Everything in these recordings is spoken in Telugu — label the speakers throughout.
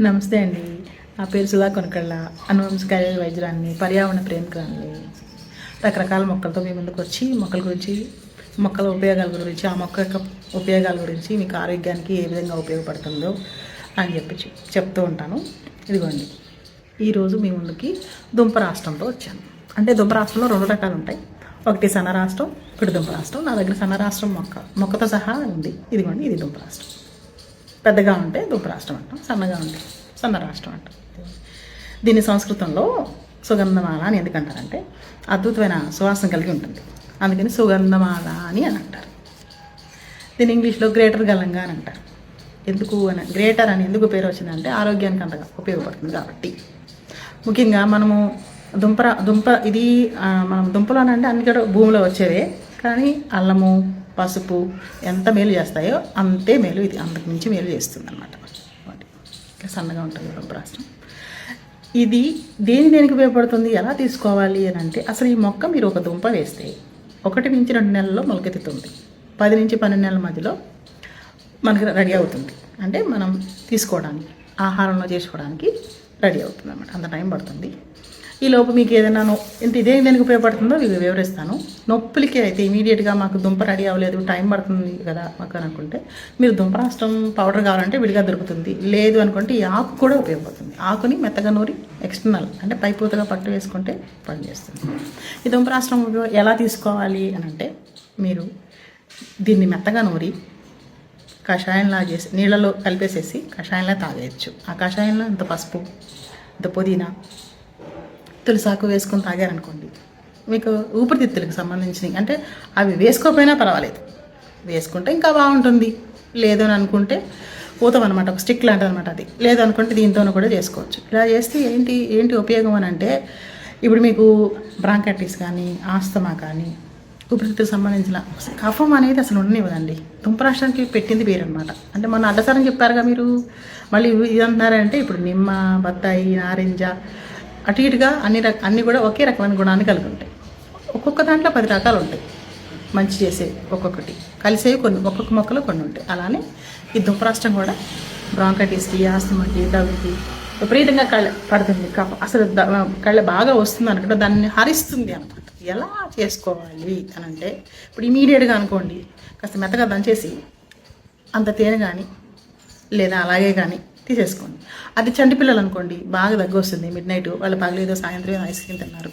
Speaker 1: నమస్తే అండి. నా పేరు సుధా కొనకళ్ళ. అనువంశిక వైద్యురాన్ని, పర్యావరణ ప్రేమికురాన్ని. రకరకాల మొక్కలతో మీ ముందుకు వచ్చి మొక్కల గురించి, మొక్కల ఉపయోగాల గురించి, ఆ మొక్క యొక్క ఉపయోగాల గురించి, మీకు ఆరోగ్యానికి ఏ విధంగా ఉపయోగపడుతుందో అని చెప్తూ ఉంటాను. ఇదిగోండి, ఈరోజు మీ ముందుకి దుంపరాష్ట్రంతో వచ్చాను. అంటే దుంపరాష్ట్రంలో 2 రకాలు ఉంటాయి. ఒకటి సన్నరాష్ట్రం, ఒకటి దుంపరాష్ట్రం. నా దగ్గర సన్నరాష్ట్రం మొక్కతో సహా ఉంది. ఇదిగోండి, ఇది దుంపరాష్ట్రం. పెద్దగా ఉంటే దుంపరాష్ట్రం అంటాం, సన్నగా ఉంటే సన్న రాష్ట్రం అంటాం. దీన్ని సంస్కృతంలో సుగంధమాల అని ఎందుకంటారంటే అద్భుతమైన సువాసన కలిగి ఉంటుంది, అందుకని సుగంధమాల అని అంటారు. దీన్ని ఇంగ్లీష్లో గ్రేటర్ గలంగా అని అంటారు. ఎందుకు అని, గ్రేటర్ అని ఎందుకు పేరు వచ్చిందంటే ఆరోగ్యానికి అంతగా ఉపయోగపడుతుంది కాబట్టి. ముఖ్యంగా మనము దుంప ఇది మనం దుంపలు అని అంటే అన్ని కూడా భూమిలో వచ్చేవే, కానీ అల్లము, పసుపు ఎంత మేలు చేస్తాయో అంతే మేలు ఇది అంతకు మించి మేలు చేస్తుంది అన్నమాట. సన్నగా ఉంటుంది దుంపరాష్ట్రం. ఇది దేనికి ఉపయోగపడుతుంది, ఎలా తీసుకోవాలి అని అంటే, అసలు ఈ మొక్క మీరు ఒక దుంప వేస్తే 1 నుంచి 2 నెలల్లో మొలకెత్తుతుంది. 10 నుంచి 12 నెలల మధ్యలో మనకి రెడీ అవుతుంది. అంటే మనం తీసుకోవడానికి, ఆహారంలో చేసుకోవడానికి రెడీ అవుతుంది అన్నమాట. అంత టైం పడుతుంది. ఈ లోపు మీకు ఏదైనా దేనికి ఉపయోగపడుతుందో మీకు వివరిస్తాను. నొప్పులకి అయితే ఇమీడియట్గా మాకు దుంప రెడీ అవ్వలేదు, టైం పడుతుంది కదా మాకు అనుకుంటే, మీరు దుంపరాష్ట్రం పౌడర్ కావాలంటే విడిగా దొరుకుతుంది. లేదు అనుకుంటే ఈ ఆకు కూడా ఉపయోగపడుతుంది. ఆకుని మెత్తగా నూరి ఎక్స్టర్నల్ అంటే పైపూతగా పట్టు వేసుకుంటే పనిచేస్తుంది. ఈ దుంపరాష్ట్రం ఎలా తీసుకోవాలి అని అంటే, మీరు దీన్ని మెత్తగా నూరి కషాయంలా చేసి నీళ్ళలో కలిపేసేసి కషాయంలా తాగేయచ్చు. ఆ కషాయంలో ఇంత పసుపు, ఇంత పుదీనా, తులసాకు వేసుకొని తాగారనుకోండి, మీకు ఊపిరితిత్తులకు సంబంధించినవి, అంటే అవి వేసుకోకపోయినా పర్వాలేదు, వేసుకుంటే ఇంకా బాగుంటుంది. లేదు అని అనుకుంటే ఊతం అనమాట, ఒక స్టిక్ లాంటిది అనమాట అది. లేదు అనుకుంటే దీంతోనూ కూడా చేసుకోవచ్చు. ఇలా చేస్తే ఏంటి ఉపయోగం అని అంటే, ఇప్పుడు మీకు బ్రాంకైటిస్ కానీ, ఆస్తమా కానీ, ఊపిరితిత్తులకు సంబంధించిన కఫం అనేది అసలు ఉండనివ్వదండి. దుంపరాష్ట్రానికి పెట్టింది పేరు అనమాట. అంటే మొన్న అడ్డసారని చెప్పారుగా మీరు, మళ్ళీ ఇది అంటున్నారంటే, ఇప్పుడు నిమ్మ, బత్తాయి, నారింజ అటు ఇటుగా అన్ని కూడా ఒకే రకమైన గుణాన్ని కలిగి ఉంటాయి. ఒక్కొక్క దాంట్లో 10 రకాలు ఉంటాయి మంచి చేసే, ఒక్కొక్కటి కలిసేవి కొన్ని, ఒక్కొక్క మొక్కలో కొన్ని ఉంటాయి. అలానే ఈ దుంపరాష్ట్రం కూడా బ్రాంకైటిస్కి, ఆస్తమాకి, దగ్గుకి విపరీతంగా కళ్ళ పడుతుంది. అసలు కళ్ళ బాగా వస్తుంది అనుకుంటే దాన్ని హరిస్తుంది అనమాట. ఎలా చేసుకోవాలి అని అంటే, ఇప్పుడు ఇమీడియట్గా అనుకోండి, కాస్త మెత్తగా దంచేసి అంత తేనె కానీ లేదా అలాగే కానీ తీసేసుకోండి. అది చంటి పిల్లలు అనుకోండి, బాగా దగ్గు వస్తుంది, మిడ్ నైట్ వాళ్ళు పగలేదో సాయంత్రం ఐస్ క్రీమ్ తిన్నారు,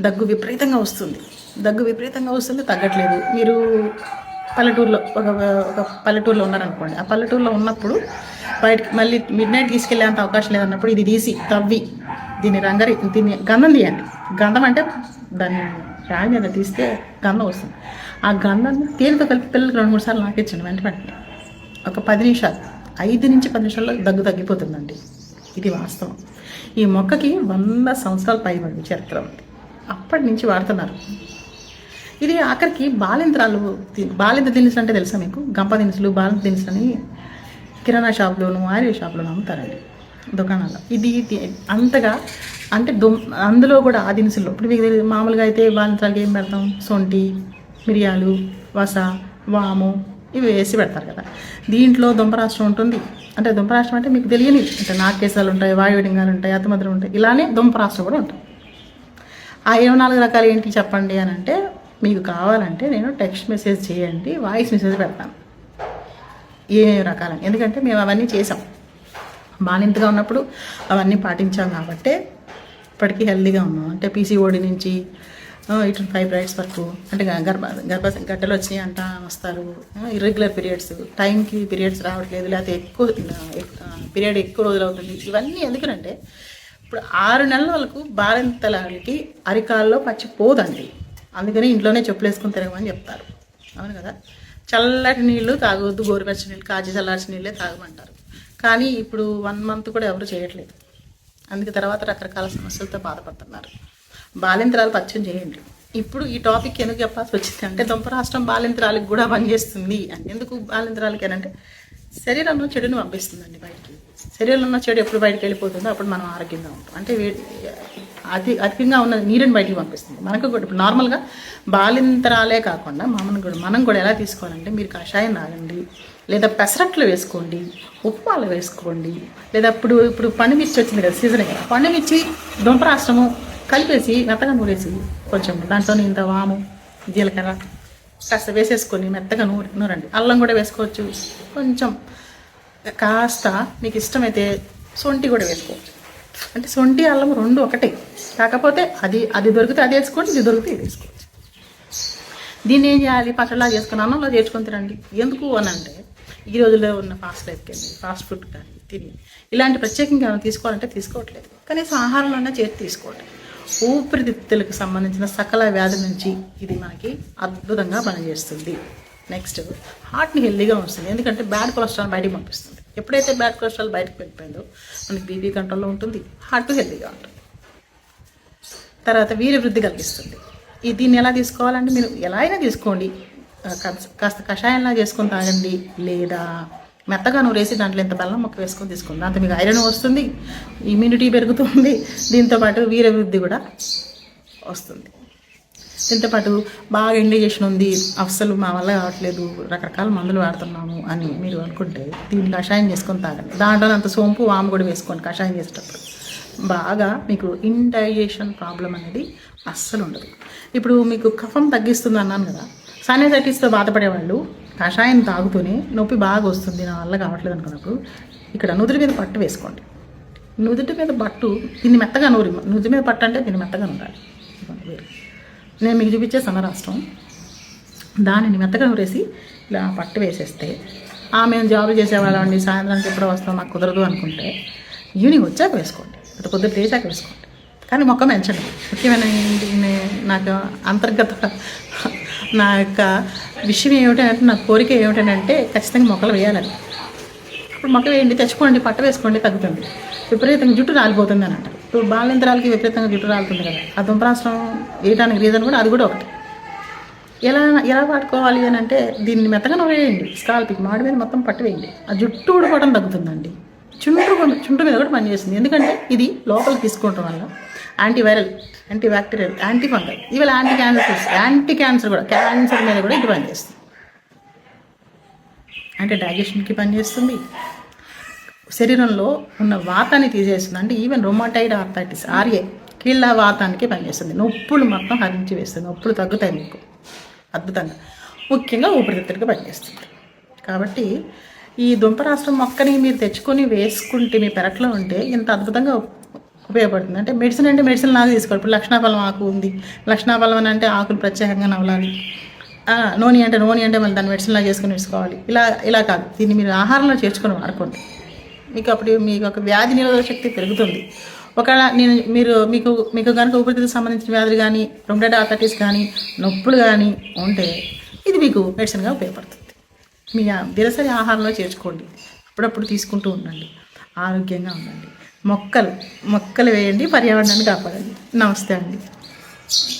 Speaker 1: దగ్గు విపరీతంగా వస్తుంది, తగ్గట్లేదు. మీరు పల్లెటూరులో ఒక పల్లెటూరులో ఉన్నారనుకోండి, ఆ పల్లెటూరులో ఉన్నప్పుడు బయటకి మళ్ళీ మిడ్ నైట్ తీసుకెళ్ళేంత అవకాశం లేదన్నప్పుడు ఇది తీసి తవ్వి దీన్ని గంధం తీయండి. గంధం అంటే దాన్ని రాయి మీద తీస్తే గంధం వస్తుంది. ఆ గంధాన్ని తేనెతో కలిపి పిల్లలకి 2-3 సార్లు నాకిచ్చండి. వెంటనే ఒక 10 నిమిషాలు, 5 నుంచి 10 నిమిషాల్లో దగ్గు తగ్గిపోతుందండి. ఇది వాస్తవం. ఈ మొక్కకి 100 సంవత్సరాల పైబడి చరిత్ర ఉంది. అప్పటి నుంచి వాడుతున్నారు. ఇది ఆఖరికి బాలింత్ర దినుసులు అంటే తెలుసా మీకు? గంప దినుసులు, బాలింత్ర దినుసులు అని కిరాణా షాప్లోను, ఆయుర్వేద షాప్లోను అమ్ముతారండి, దుకాణాల్లో. ఇది అంతగా అంటే అందులో కూడా ఆ దినుసుల్లో ఇప్పుడు మీకు మామూలుగా అయితే బాలింత్రాలకి ఏం పెడతాం, సొంటి, మిరియాలు, వస, వాము ఇవి వేసి పెడతారు కదా. దీంట్లో దుంపరాష్ట్రం ఉంటుంది. అంటే దుంపరాష్ట్రం అంటే మీకు తెలియని, అంటే నాగకేశాలు ఉంటాయి, వాయుడింగాలు ఉంటాయి, అతిమధులు ఉంటాయి, ఇలానే దుంపరాష్ట్రం కూడా ఉంటుంది. ఆ 24 రకాలు ఏంటి చెప్పండి అని అంటే, మీకు కావాలంటే నేను టెక్స్ట్ మెసేజ్ చేయండి, వాయిస్ మెసేజ్ పెడతాను ఏమేమి రకాలని. ఎందుకంటే మేము అవన్నీ చేసాం, బాలింతగా ఉన్నప్పుడు అవన్నీ పాటించాం కాబట్టి ఇప్పటికీ హెల్తీగా ఉన్నాం. అంటే పీసీఓడి నుంచి ఇటు ఫైబ్రాయిడ్స్ వరకు, అంటే గడ్డలు వచ్చినాయి అంట వస్తారు, ఇర్రెగ్యులర్ పీరియడ్స్, టైంకి పీరియడ్స్ రావట్లేదు, లేకపోతే పీరియడ్ ఎక్కువ రోజులు అవుతుంది. ఇవన్నీ ఎందుకంటే ఇప్పుడు 6 నెలల వరకు బాలింతలకి అరికాల్లో పచ్చి పోదండి. అందుకని ఇంట్లోనే చెప్పులు వేసుకుని తిరగమని చెప్తారు. అవును కదా. చల్లటి నీళ్ళు తాగవద్దు, గోరువెచ్చని నీళ్ళు, కాచి చల్లార్చిన నీళ్ళే తాగమంటారు. కానీ ఇప్పుడు 1 మంత్ కూడా ఎవరు చేయట్లేదు. అందుకే తర్వాత రకరకాల సమస్యలతో బాధపడుతున్నారు. బాలింత్రాలు పచ్చం చేయండి. ఇప్పుడు ఈ టాపిక్ ఎందుకు చెప్పాల్సి వచ్చింది అంటే, దుంపరాష్ట్రం బాలింత్రాలకు కూడా పనిచేస్తుంది అని. ఎందుకు బాలింత్రాలకి అని అంటే, శరీరంలో చెడుని పంపిస్తుందండి బయటికి. శరీరంలో ఉన్న చెడు ఎప్పుడు బయటికి వెళ్ళిపోతుందో అప్పుడు మనం ఆరోగ్యంగా ఉంటాం. అంటే అధికంగా ఉన్న నీరుని బయటికి పంపిస్తుంది. మనకు కూడా ఇప్పుడు నార్మల్గా బాలింతరాలే కాకుండా మనం కూడా ఎలా తీసుకోవాలంటే, మీరు కషాయం తాగండి, లేదా పెసరట్లు వేసుకోండి, ఉప్మాలు వేసుకోండి, లేదా ఇప్పుడు పండుమిర్చి వచ్చింది కదా, సీజన్ కదా, పండుమిర్చి దుంపరాష్ట్రము కలిపేసి మెత్తగా నూరేసి కొంచెం దాంట్లో ఇంత వాము, జీలకర్ర కాస్త వేసేసుకొని మెత్తగా నూరండి. అల్లం కూడా వేసుకోవచ్చు, కొంచెం కాస్త మీకు ఇష్టమైతే సొంటి కూడా వేసుకోవచ్చు. అంటే సొంటి అల్లం రెండు ఒకటే, కాకపోతే అది దొరికితే అది వేసుకోండి, ఇది దొరికితే ఇది వేసుకోవచ్చు. దీన్ని ఏం చేయాలి, పచ్చడిలా చేసుకుని అన్నంలో చేర్చుకొని తినండి. ఎందుకు అని అంటే, ఈ రోజుల్లో ఉన్న ఫాస్ట్ లైఫ్కి ఫాస్ట్ ఫుడ్ కానీ తిని ఇలాంటి ప్రత్యేకంగా ఏమైనా తీసుకోవాలంటే తీసుకోవట్లేదు. కనీసం ఆహారంలోనే చేతి తీసుకోవట్లేదు. ఊపిరితిత్తులకు సంబంధించిన సకల వ్యాధి నుంచి ఇది మనకి అద్భుతంగా పనిచేస్తుంది. నెక్స్ట్ హార్ట్ని హెల్దీగా ఉంచుతుంది. ఎందుకంటే బ్యాడ్ కొలెస్ట్రాల్ బయటికి పంపిస్తుంది. ఎప్పుడైతే బ్యాడ్ కొలెస్ట్రాల్ బయటకు వెళ్ళిపోయిందో మనకి బీపీ కంట్రోల్లో ఉంటుంది, హార్ట్ హెల్దీగా ఉంటుంది. తర్వాత వీర్యవృద్ధి కలిగిస్తుంది. దీన్ని ఎలా తీసుకోవాలంటే, మీరు ఎలా అయినా తీసుకోండి, కాస్త కషాయంలా చేసుకొని తాగండి, లేదా మెత్తగా నూరేసి దాంట్లో ఇంత బెల్లం మొక్క వేసుకొని తీసుకోండి. దాంతో మీకు ఐరన్ వస్తుంది, ఇమ్యూనిటీ పెరుగుతుంది, దీంతోపాటు వీర్యవృద్ధి కూడా వస్తుంది. దీంతోపాటు బాగా ఇండిజేషన్ ఉంది, అస్సలు మా వల్ల కావట్లేదు, రకరకాల మందులు వాడుతున్నాము అని మీరు అనుకుంటే దీన్ని కషాయం చేసుకొని తాగండి. దాంట్లో అంత సోంపు వాము కూడా వేసుకోండి కషాయం చేసేటప్పుడు. బాగా మీకు ఇండైజేషన్ ప్రాబ్లం అనేది అస్సలు ఉండదు. ఇప్పుడు మీకు కఫం తగ్గిస్తుంది అన్నాను కదా, సైనసైటిస్తో బాధపడేవాళ్ళు కషాయం తాగుతూనే నొప్పి బాగా వస్తుంది, నా వల్ల కావట్లేదు అనుకున్నప్పుడు ఇక్కడ నుదుటి మీద పట్టు వేసుకోండి. నుదుటి మీద పట్టు దీన్ని మెత్తగా నుదుటి మీద పట్టు అంటే దీన్ని మెత్తగా నూరాలి. నేను మీకు చూపించే సన్నరాష్ట్రం, దానిని మెత్తగా నూరేసి ఇలా పట్టు వేసేస్తే, మేము జాబులు చేసేవాళ్ళండి, సాయంత్రానికి ఎప్పుడో వస్తాం మాకు కుదరదు అనుకుంటే ఈవినింగ్ వచ్చాక వేసుకోండి, పొద్దున లేచాక వేసుకోండి. కానీ మొక్క పెంచండి. ముఖ్యమైన నాకు అంతర్గత నా యొక్క విషయం ఏమిటంటే, నా కోరిక ఏమిటంటే ఖచ్చితంగా మొక్కలు వేయాలని. ఇప్పుడు మొక్క వేయండి, తెచ్చుకోండి, పట్ట వేసుకోండి, తగ్గుతుంది. విపరీతంగా జుట్టు రాలిపోతుంది అని అంటారు. ఇప్పుడు బాలింతరాలకి విపరీతంగా జుట్టు రాలుతుంది కదా, ఆ దుంపరాష్ట్రం వేయడానికి రీజన్ కూడా అది కూడా ఒకటి. ఎలా వాడుకోవాలి అని అంటే, దీన్ని మెత్తగా నూరేయండి, స్కాల్ప్కి మాడి మీద మొత్తం పట్టు వేయండి, ఆ జుట్టు ఊడిపోవడం తగ్గుతుందండి. చుంటు మీద కూడా పనిచేస్తుంది. ఎందుకంటే ఇది లోపలికి తీసుకోవడం వల్ల antiviral, anti bacterial, anti fungal, ఇవాళ యాంటీ క్యాన్సర్ కూడా, క్యాన్సర్ మీద కూడా ఇది పనిచేస్తుంది. అంటే డైజెషన్కి పనిచేస్తుంది, శరీరంలో ఉన్న వాతాన్ని తీసేస్తుంది. అంటే ఈవెన్ రొమాటైడ్ ఆర్థరైటిస్, ఆర్ఏ, కీళ్ళ వాతానికి పనిచేస్తుంది. నొప్పులు మొత్తం హరించి వేస్తుంది, నొప్పులు తగ్గుతాయి మీకు అద్భుతంగా. ముఖ్యంగా ఊపిరితిత్తులకు పనిచేస్తుంది. కాబట్టి ఈ దుంపరాష్ట్రం మొక్కని మీరు తెచ్చుకొని వేసుకుంటే మీ పెరట్లో ఉంటే ఇంత అద్భుతంగా ఉపయోగపడుతుంది. అంటే మెడిసిన్ లాగా తీసుకోవాలి. ఇప్పుడు లక్షణాఫలం ఆకు ఉంది, లక్షణాఫలం అంటే ఆకులు ప్రత్యేకంగా నవ్వాలి, నూనె అంటే మళ్ళీ దాన్ని మెడిసిన్ లాగా చేసుకుని వేసుకోవాలి. ఇలా కాదు, దీన్ని మీరు ఆహారంలో చేర్చుకొని వాడుకోండి. మీకు అప్పుడు మీకు ఒక వ్యాధి నిరోధక శక్తి పెరుగుతుంది. ఒకవేళ మీకు కనుక ఊపిరితిత్తులకు సంబంధించిన వ్యాధులు కానీ, రొమాటైడ్ ఆర్థరైటిస్ కానీ, నొప్పులు కానీ ఉంటే ఇది మీకు మెడిసిన్గా ఉపయోగపడుతుంది. మీ దినసరి ఆహారంలో చేర్చుకోండి, అప్పుడప్పుడు తీసుకుంటూ ఉండండి, ఆరోగ్యంగా ఉండండి. మొక్కలు వేయండి, పర్యావరణాన్ని కాపాడండి. నమస్తే అండి.